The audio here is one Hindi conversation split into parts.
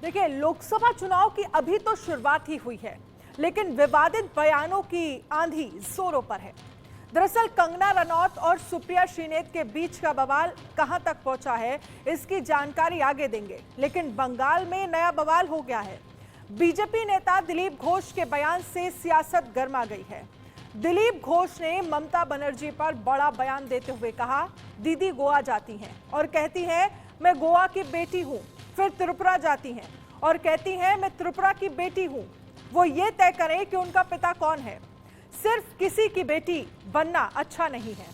देखिए, लोकसभा चुनाव की अभी तो शुरुआत ही हुई है, लेकिन विवादित बयानों की आंधी जोरों पर है। दरअसल कंगना रनौत और सुप्रिया श्रीनेत के बीच का बवाल कहां तक पहुंचा है, इसकी जानकारी आगे देंगे। लेकिन बंगाल में नया बवाल हो गया है। बीजेपी नेता दिलीप घोष के बयान से सियासत गर्मा गई है। दिलीप घोष ने ममता बनर्जी पर बड़ा बयान देते हुए कहा, दीदी गोवा जाती हैं और कहती हैं मैं गोवा की बेटी हूं, फिर त्रिपुरा जाती हैं और कहती हैं मैं त्रिपुरा की बेटी हूं। वो ये तय करें कि उनका पिता कौन है। सिर्फ किसी की बेटी बनना अच्छा नहीं है।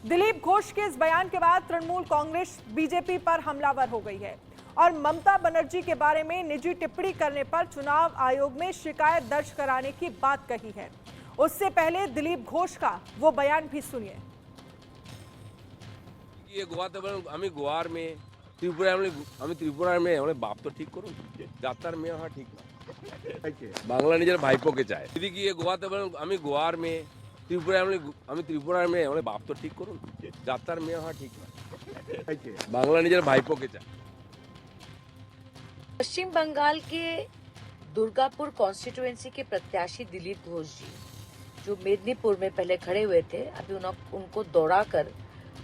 दिलीप घोष के इस बयान के बाद तृणमूल कांग्रेस बीजेपी पर हमलावर हो गई है और ममता बनर्जी के बारे में निजी टिप्पणी करने पर चुनाव आयोग में शिकायत दर्ज कराने की बात कही है। उससे पहले दिलीप घोष का वो बयान भी सुनिए। ये गोवा तो गोवार में त्रिपुरा में बाप तो ठीक करो যাত্রার মেয়ে হওয়া ঠিক না বাংলা নিজের ভাইপোকে চায় দিদি কি গোয়াতে আমি গোয়ার মেয়ে ত্রিপুরার মেয়ে বাপ তো ঠিক করুন যাত্রার মেয়ে হওয়া ঠিক না বাংলা নিজের ভাইপোকে চায়। पश्चिम बंगाल के दुर्गापुर कॉन्स्टिट्यूएंसी के प्रत्याशी दिलीप घोष जी जो मेदिनीपुर में पहले खड़े हुए थे, अभी उनको दौड़ाकर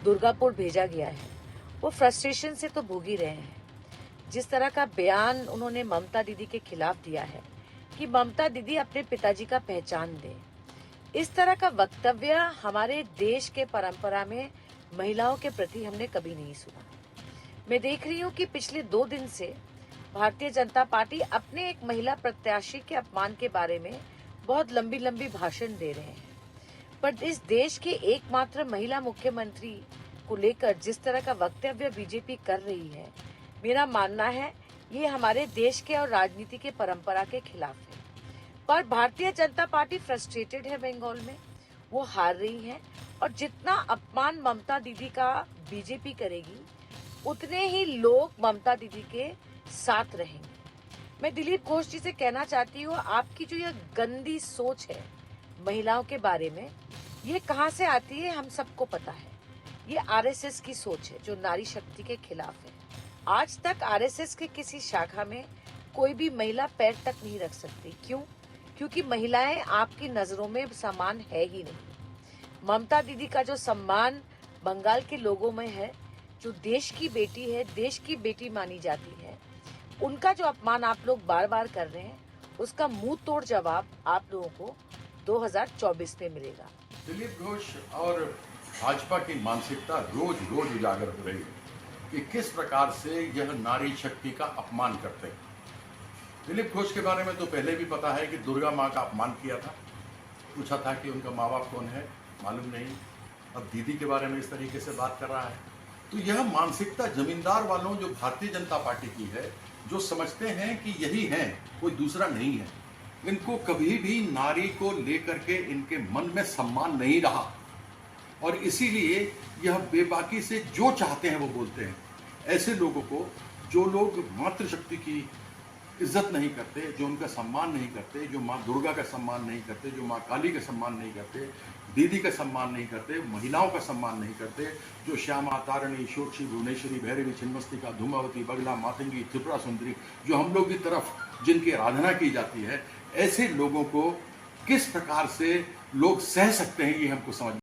दुर्गापुर भेजा गया है। वो फ्रस्ट्रेशन से तो भोग ही रहे हैं। जिस तरह का बयान उन्होंने ममता दीदी के खिलाफ दिया है कि ममता दीदी अपने पिताजी का पहचान दे, इस तरह का वक्तव्य हमारे देश के परंपरा में महिलाओं के प्रति हमने कभी नहीं सुना। मैं देख रही हूँ कि पिछले 2 दिन से भारतीय जनता पार्टी अपने एक महिला प्रत्याशी के अपमान के बारे में बहुत लंबी लंबी भाषण दे रहे हैं, पर इस देश के एकमात्र महिला मुख्यमंत्री को लेकर जिस तरह का वक्तव्य बीजेपी कर रही है, मेरा मानना है ये हमारे देश के और राजनीति के परंपरा के खिलाफ है। पर भारतीय जनता पार्टी फ्रस्ट्रेटेड है। बंगाल में वो हार रही है और जितना अपमान ममता दीदी का बीजेपी करेगी उतने ही लोग ममता दीदी के साथ रहेंगे। मैं दिलीप घोष जी से कहना चाहती हूँ, आपकी जो ये गंदी सोच है महिलाओं के बारे में, ये कहाँ से आती है हम सबको पता है। ये आरएसएस की सोच है जो नारी शक्ति के खिलाफ है। आज तक आरएसएस के किसी शाखा में कोई भी महिला पैर तक नहीं रख सकती। क्यों? क्योंकि महिलाएं आपकी नजरों में समान है ही नहीं। ममता दीदी का जो सम्मान बंगाल के लोगों में है, जो देश की बेटी है, देश की बेटी मानी जाती है, उनका जो अपमान आप लोग बार बार कर रहे हैं, उसका मुंह तोड़ जवाब आप लोगों को 2024 में मिलेगा। दिलीप घोष और भाजपा की मानसिकता रोज रोज उजागर हो रही है कि किस प्रकार से यह नारी शक्ति का अपमान करते हैं। दिलीप घोष के बारे में तो पहले भी पता है कि दुर्गा माँ का अपमान किया था, पूछा था कि उनका माँ बाप कौन है, मालूम नहीं। अब दीदी के बारे में इस तरीके से बात कर रहा है। तो यह मानसिकता जमींदार वालों जो भारतीय जनता पार्टी की है, जो समझते हैं कि यही है, कोई दूसरा नहीं है। इनको कभी भी नारी को लेकर के इनके मन में सम्मान नहीं रहा और इसीलिए यह बेबाकी से जो चाहते हैं वो बोलते हैं। ऐसे लोगों को, जो लोग मातृशक्ति की इज्जत नहीं करते, जो उनका सम्मान नहीं करते, जो माँ दुर्गा का सम्मान नहीं करते, जो माँ काली का सम्मान नहीं करते, दीदी का सम्मान नहीं करते, महिलाओं का सम्मान नहीं करते, जो श्यामा, तारिणी, शोक्षी, भुवनेश्वरी, भैरवी, छिन्नमस्तिका, धूमावती, बगला, मातंगी, त्रिपुरा सुंदरी, जो हम लोग की तरफ जिनकी आराधना की जाती है, ऐसे लोगों को किस प्रकार से लोग सह सकते हैं, ये हमको समझ